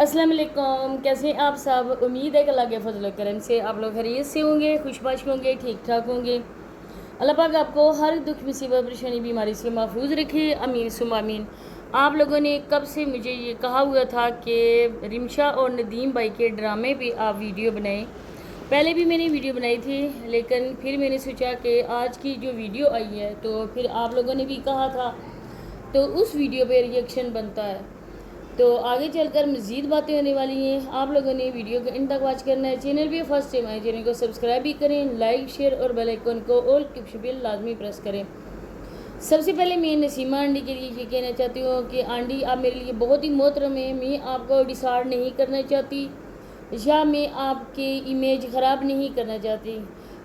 अस्सलाम वालेकुम। कैसे हैं आप सब? उम्मीद है कि अल्लाह के फजल करम से आप लोग खैरियत से होंगे, खुशबाश होंगे, ठीक ठाक होंगे। अल्लाह पाक आपको हर दुख मुसीबत परेशानी बीमारी से महफूज रखे, अमीन सुम आमीन। आप लोगों ने कब से मुझे ये कहा हुआ था कि रिमशा और नदीम भाई के ड्रामे पे आप वीडियो बनाएं। पहले भी मैंने वीडियो बनाई थी, लेकिन फिर मैंने सोचा कि आज की जो वीडियो आई है तो फिर आप लोगों ने भी कहा था तो उस वीडियो पे रिएक्शन बनता है। तो आगे चलकर मज़ीद बातें होने वाली हैं। आप लोगों ने वीडियो को इन तक वॉच करना है। चैनल पे फर्स्ट टाइम आए, चैनल को सब्सक्राइब भी करें, लाइक शेयर और बेल आइकन को ऑल टिप्स लाजमी प्रेस करें। सबसे पहले मैं नसीमा आंटी के लिए ये कहना चाहती हूँ कि आंटी आप मेरे लिए बहुत ही मोहतरम है। मैं आपको डिसार्ड नहीं करना चाहती या मैं आपकी इमेज ख़राब नहीं करना चाहती।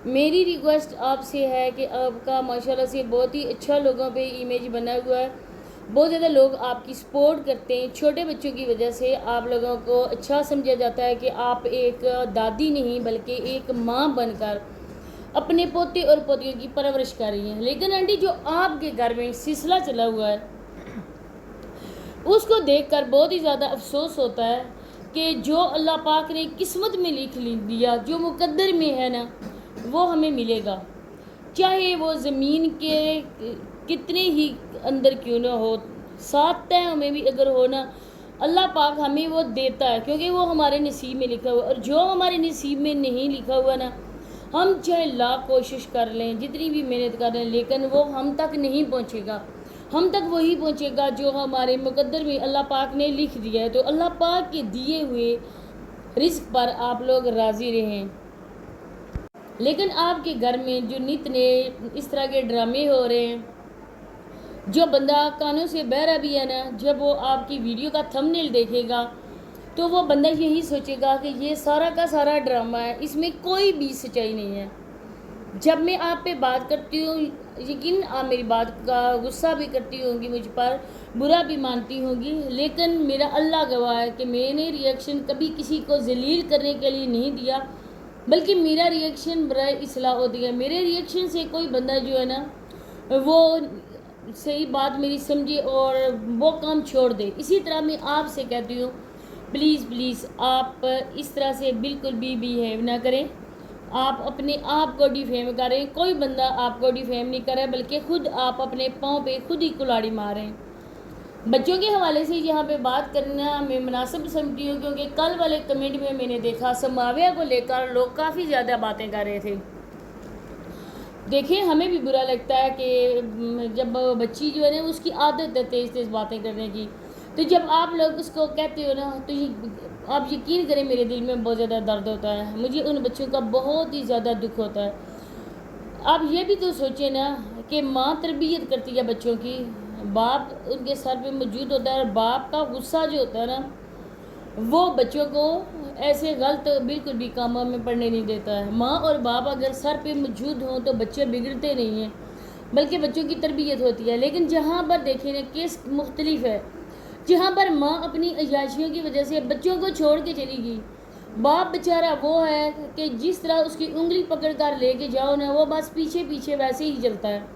मेरी रिक्वेस्ट आपसे है कि आपका माशाल्लाह से बहुत ही अच्छा लोगों पे इमेज बना हुआ है। बहुत ज़्यादा लोग आपकी सपोर्ट करते हैं। छोटे बच्चों की वजह से आप लोगों को अच्छा समझा जाता है कि आप एक दादी नहीं बल्कि एक माँ बनकर अपने पोते और पोतियों की परवरिश कर रही हैं। लेकिन आंटी जो आपके घर में सिलसिला चला हुआ है उसको देखकर बहुत ही ज़्यादा अफसोस होता है कि जो अल्लाह पाक ने किस्मत में लिख दिया, जो मुकद्दर में है ना, वो हमें मिलेगा। चाहे वो ज़मीन के कितने ही अंदर क्यों ना हो, 7 तहों में भी अगर हो ना, अल्लाह पाक हमें वो देता है क्योंकि वो हमारे नसीब में लिखा हुआ। और जो हमारे नसीब में नहीं लिखा हुआ ना, हम चाहे लाख कोशिश कर लें, जितनी भी मेहनत कर लें, लेकिन वो हम तक नहीं पहुँचेगा। हम तक वही पहुँचेगा जो हमारे मुकद्दर में अल्लाह पाक ने लिख दिया है। तो अल्लाह पाक के दिए हुए रिस्क पर आप लोग राज़ी रहें। लेकिन आपके घर में जो नित ने इस तरह के ड्रामे हो रहे हैं, जो बंदा कानों से बहरा भी है ना, जब वो आपकी वीडियो का थंबनेल देखेगा तो वो बंदा यही सोचेगा कि ये सारा का सारा ड्रामा है, इसमें कोई भी सच्चाई नहीं है। जब मैं आप पे बात करती हूँ, यकीन आप मेरी बात का गुस्सा भी करती होंगी, मुझ पर बुरा भी मानती होंगी, लेकिन मेरा अल्लाह गवाह है कि मैंने रिएक्शन कभी किसी को जलील करने के लिए नहीं दिया, बल्कि मेरा रिएक्शन बराए इस्लाह होती है। मेरे रिएक्शन से कोई बंदा जो है ना वो सही बात मेरी समझे और वो काम छोड़ दे। इसी तरह मैं आपसे कहती हूँ, प्लीज़ प्लीज़ आप इस तरह से बिल्कुल भी बिहेव ना करें। आप अपने आप को डिफेम करें, कोई बंदा आपको डिफेम नहीं करे, बल्कि खुद आप अपने पाँव पे खुद ही कुल्हाड़ी मारें। बच्चों के हवाले से यहाँ पे बात करना मैं मुनासिब समझती हूँ, क्योंकि कल वाले कमेंट में मैंने देखा समाविया को लेकर लोग काफ़ी ज़्यादा बातें कर रहे थे। देखिए, हमें भी बुरा लगता है कि जब बच्ची जो है ना उसकी आदत है तेज़ तेज़ बातें करने की, तो जब आप लोग उसको कहते हो ना तो आप यकीन करें मेरे दिल में बहुत ज़्यादा दर्द होता है। मुझे उन बच्चों का बहुत ही ज़्यादा दुख होता है। आप ये भी तो सोचें ना कि माँ तरबियत करती है बच्चों की, बाप उनके सर पे मौजूद होता है, और बाप का गुस्सा जो होता है ना वो बच्चों को ऐसे गलत बिल्कुल भी कामों में पढ़ने नहीं देता है। माँ और बाप अगर सर पे मौजूद हों तो बच्चे बिगड़ते नहीं हैं, बल्कि बच्चों की तरबियत होती है। लेकिन जहाँ पर देखें ना केस मुख्तलिफ है, जहाँ पर माँ अपनी अयाशियों की वजह से बच्चों को छोड़ के चली गई, बाप बेचारा वो है कि जिस तरह उसकी उंगली पकड़ कर लेके जाओ ना, वो बस पीछे पीछे वैसे ही चलता है।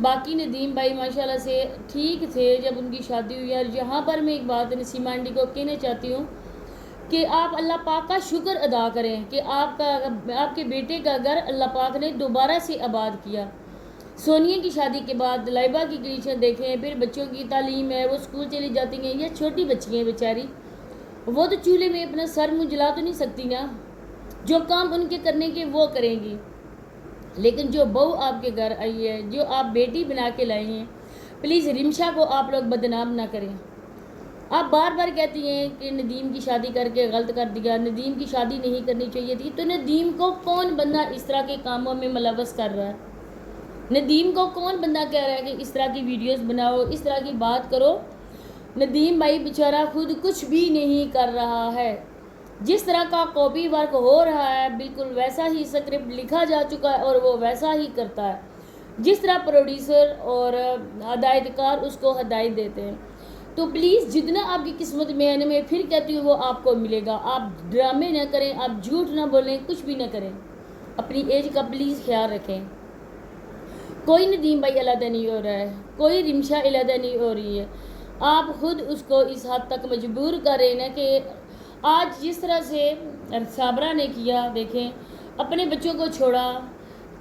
बाकी नदीम भाई माशाल्लाह से ठीक थे जब उनकी शादी हुई। और यहाँ पर मैं एक बात नसीमा आंटी को कहना चाहती हूँ कि आप अल्लाह पाक का शुक्र अदा करें कि आपके बेटे का घर अल्लाह पाक ने दोबारा से आबाद किया। सोनिया की शादी के बाद लाइबा की कंडीशन देखें, फिर बच्चों की तालीम है, वो स्कूल चली जाती हैं, या छोटी बच्ची हैं बेचारी, वो तो चूल्हे में अपना सर मुँह जला तो नहीं सकती ना, जो काम उनके करने के वो करेंगी। लेकिन जो बहू आपके घर आई है, जो आप बेटी बना के लाई हैं, प्लीज़ रिमशा को आप लोग बदनाम ना करें। आप बार बार कहती हैं कि नदीम की शादी करके गलत कर दिया, नदीम की शादी नहीं करनी चाहिए थी। तो नदीम को कौन बंदा इस तरह के कामों में मुलव्वस कर रहा है? नदीम को कौन बंदा कह रहा है कि इस तरह की वीडियोस बनाओ, इस तरह की बात करो? नदीम भाई बेचारा खुद कुछ भी नहीं कर रहा है। जिस तरह का कॉपी वर्क हो रहा है बिल्कुल वैसा ही स्क्रिप्ट लिखा जा चुका है और वो वैसा ही करता है, जिस तरह प्रोड्यूसर और हदायतकार उसको हदायत देते हैं। तो प्लीज़ जितना आपकी किस्मत में है ना, मैं फिर कहती हूँ वो आपको मिलेगा। आप ड्रामे ना करें, आप झूठ ना बोलें, कुछ भी ना करें। अपनी एज का प्लीज़ ख्याल रखें। कोई नदीम भाई अलहदा नहीं हो रहा है, कोई रिमशा अलहदा नहीं हो रही है। آپ خود اس کو اس حد تک مجبور کریں نا کہ آج جس طرح سے صابرہ نے کیا، دیکھیں اپنے بچوں کو چھوڑا،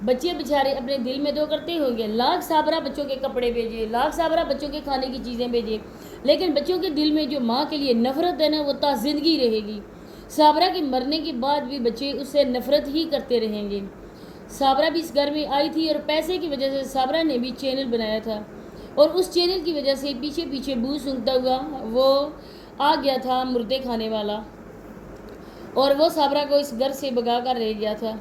بچے بیچارے اپنے دل میں تو کرتے ہوں گے، لاکھ صابرہ بچوں کے کپڑے بھیجے، لاکھ صابرہ بچوں کے کھانے کی چیزیں بھیجے، لیکن بچوں کے دل میں جو ماں کے لیے نفرت ہے نا وہ تا زندگی رہے گی۔ صابرہ کے مرنے کے بعد بھی بچے اس سے نفرت ہی کرتے رہیں گے۔ صابرہ بھی اس گھر میں آئی تھی اور پیسے کی وجہ سے صابرہ نے بھی چینل بنایا تھا، اور اس چینل کی وجہ سے پیچھے پیچھے بو سونگتا ہوا وہ آ گیا تھا مردے کھانے والا، اور وہ صابرہ کو اس گھر سے بگا کر رہ گیا تھا۔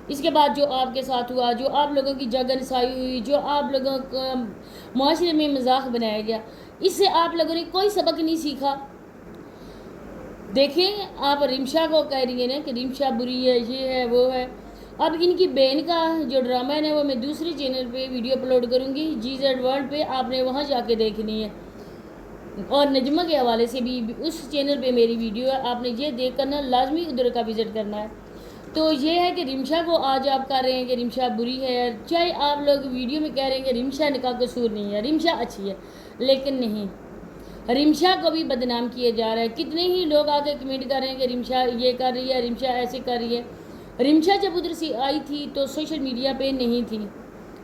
اس کے بعد جو آپ کے ساتھ ہوا، جو آپ لوگوں کی جگہ نسائی ہوئی، جو آپ لوگوں کو معاشرے میں مذاق بنایا گیا، اس سے آپ لوگوں نے کوئی سبق نہیں سیکھا۔ دیکھیں آپ رمشا کو کہہ رہی ہیں نا کہ رمشا بری ہے، یہ ہے وہ ہے۔ اب ان کی بہن کا جو ڈرامہ ہے نا وہ میں دوسری چینل پہ ویڈیو اپلوڈ کروں گی، جی زیڈ ورلڈ پہ، آپ نے وہاں جا کے دیکھنی ہے، اور نجمہ کے حوالے سے بھی اس چینل پہ میری ویڈیو ہے، آپ نے یہ دیکھ کرنا لازمی ادھر کا وزٹ کرنا ہے۔ تو یہ ہے کہ رمشا کو آج آپ کہہ رہے ہیں کہ رمشا بری ہے، چاہے آپ لوگ ویڈیو میں کہہ رہے ہیں کہ رمشا کا قصور نہیں ہے، رمشا اچھی ہے، لیکن نہیں، رمشا کو بھی بدنام کیا جا رہا ہے۔ کتنے ہی لوگ آ کے کمنٹ کر رہے ہیں کہ رمشا یہ کر رہی ہے، رمشا ایسے کر رہی ہے۔ رمشا جب ادھر سے آئی تھی تو سوشل میڈیا پہ نہیں تھی،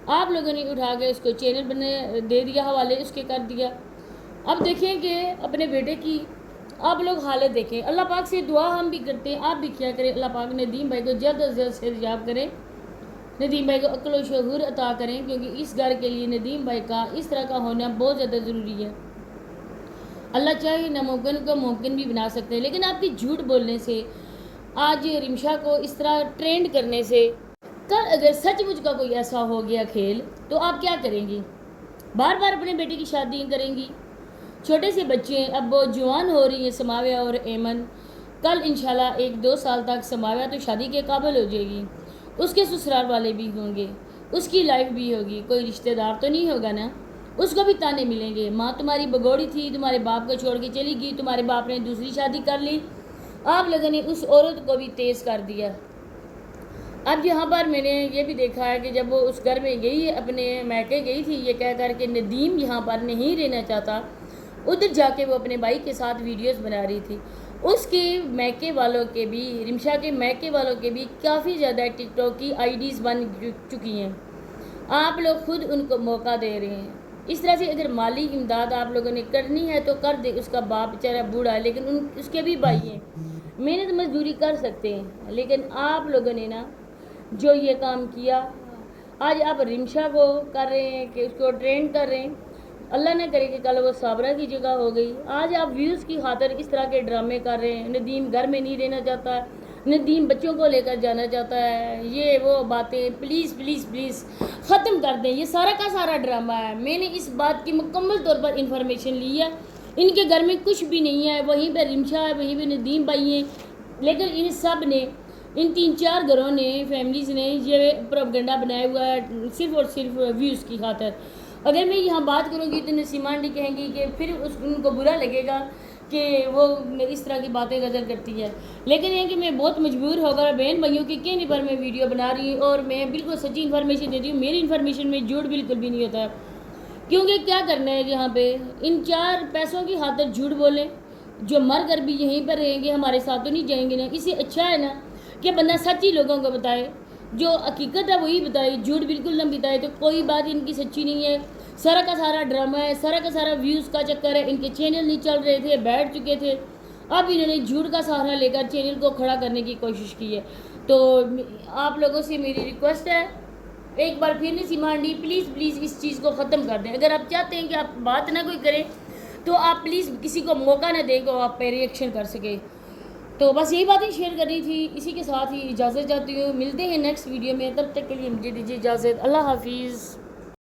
آپ لوگوں نے اٹھا کے اس کو چینل بنے دے دیا، حوالے اس کے کر دیا۔ اب دیکھیں کہ اپنے بیٹے کی آپ لوگ حالت دیکھیں، اللہ پاک سے دعا ہم بھی کرتے ہیں، آپ بھی کیا کریں، اللہ پاک ندیم بھائی کو جلد از جلد صحت یاب کریں، ندیم بھائی کو عقل و شعور عطا کریں، کیونکہ اس گھر کے لیے ندیم بھائی کا اس طرح کا ہونا بہت زیادہ ضروری ہے۔ اللہ چاہے ناممکن کو ممکن بھی بنا سکتے ہیں، لیکن آپ کی جھوٹ بولنے سے، آج رمشا کو اس طرح ٹرینڈ کرنے سے، کل اگر سچ مجھ کا کوئی ایسا ہو گیا کھیل تو آپ کیا کریں گی؟ بار بار اپنے بیٹے کی شادی کریں گی؟ چھوٹے سے بچے ہیں، اب وہ جوان ہو رہی ہیں، سماویہ اور ایمن، کل انشاءاللہ 1-2 سال تک سماویہ تو شادی کے قابل ہو جائے گی، اس کے سسرال والے بھی ہوں گے، اس کی لائف بھی ہوگی، کوئی رشتہ دار تو نہیں ہوگا نا، اس کو بھی تانے ملیں گے، ماں تمہاری بگوڑی تھی، تمہارے باپ کو چھوڑ کے چلی گئی، تمہارے باپ نے دوسری شادی کر لی، آپ لوگوں نے اس عورت کو بھی تیز کر دیا۔ اب یہاں پر میں نے یہ بھی دیکھا ہے کہ جب وہ اس گھر میں گئی، اپنے میکے گئی تھی یہ کہہ کر کہ ندیم یہاں پر نہیں رہنا چاہتا، ادھر جا کے وہ اپنے بھائی کے ساتھ ویڈیوز بنا رہی تھی، اس کے میکے والوں کے بھی، رمشا کے میکے والوں کے بھی کافی زیادہ ٹک ٹاک کی آئی ڈیز بن چکی ہیں، آپ لوگ خود ان کو موقع دے رہے ہیں۔ اس طرح سے اگر مالی امداد آپ لوگوں نے کرنی ہے تو کر دے، اس کا باپ بیچارہ بوڑھا ہے، لیکن اس کے بھی بھائی ہیں، محنت مزدوری کر سکتے ہیں، لیکن آپ لوگوں نے نا جو یہ کام کیا، آج آپ رمشا کو کر رہے ہیں کہ اس کو ٹرینڈ کر رہے ہیں، اللہ نہ کرے کہ کل وہ صابرہ کی جگہ ہو گئی، آج آپ ویوز کی خاطر اس طرح کے ڈرامے کر رہے ہیں، ندیم گھر میں نہیں رہنا چاہتا، ندیم بچوں کو لے کر جانا چاہتا ہے، یہ وہ باتیں پلیز پلیز پلیز ختم کر دیں، یہ سارا کا سارا ڈرامہ ہے، میں نے اس بات کی مکمل طور پر انفارمیشن لی ہے، ان کے گھر میں کچھ بھی نہیں ہے، وہیں پہ رمشا ہے، وہیں پہ ندیم بھائی ہیں، لیکن ان سب نے، ان 3-4 گھروں نے، فیملیز نے یہ پروپیگنڈا بنایا ہوا ہے صرف اور صرف ویوز کی خاطر۔ اگر میں یہاں بات کروں گی تو نسیمہ آنٹی کہیں گی کہ پھر ان کو برا لگے گا کہ وہ اس طرح کی باتیں غزل کرتی ہے، لیکن یہ کہ میں بہت مجبور ہو کر بہن بھائیوں کے کہنے پر میں ویڈیو بنا رہی ہوں، اور میں بالکل سچی انفارمیشن دیتی ہوں، میری انفارمیشن میں جھوٹ بالکل بھی نہیں ہوتا ہے، کیونکہ کیا کرنا ہے یہاں پہ، ان 4 پیسوں کی خاطر جھوٹ بولیں، جو مر کر بھی یہیں پر رہیں گے، ہمارے ساتھ تو نہیں جائیں گے نا، اس سے اچھا ہے نا کہ بندہ سچی لوگوں کو بتائے، جو حقیقت ہے وہی بتائے، جھوٹ بالکل نہ بتائے، تو کوئی بات ان کی سچی نہیں ہے، سارا کا سارا ڈرامہ ہے، سارا کا سارا ویوز کا چکر ہے، ان کے چینل نہیں چل رہے تھے، بیٹھ چکے تھے، اب انہوں نے جھوٹ کا سہارا لے کر چینل کو کھڑا کرنے کی کوشش کی ہے۔ تو آپ لوگوں سے میری ریکویسٹ ہے، ایک بار پھر نسیمہ آنٹی پلیز پلیز اس چیز کو ختم کر دیں، اگر آپ چاہتے ہیں کہ آپ بات نہ کوئی کریں تو آپ پلیز کسی کو موقع نہ دیں کہ آپ پہ ریئیکشن کر سکے۔ تو بس یہی باتیں شیئر کرنی تھی، اسی کے ساتھ ہی اجازت چاہتی ہوں، ملتے ہیں نیکسٹ ویڈیو میں، تب تک کے لیے مجھے دیجیے اجازت، اللہ حافظ۔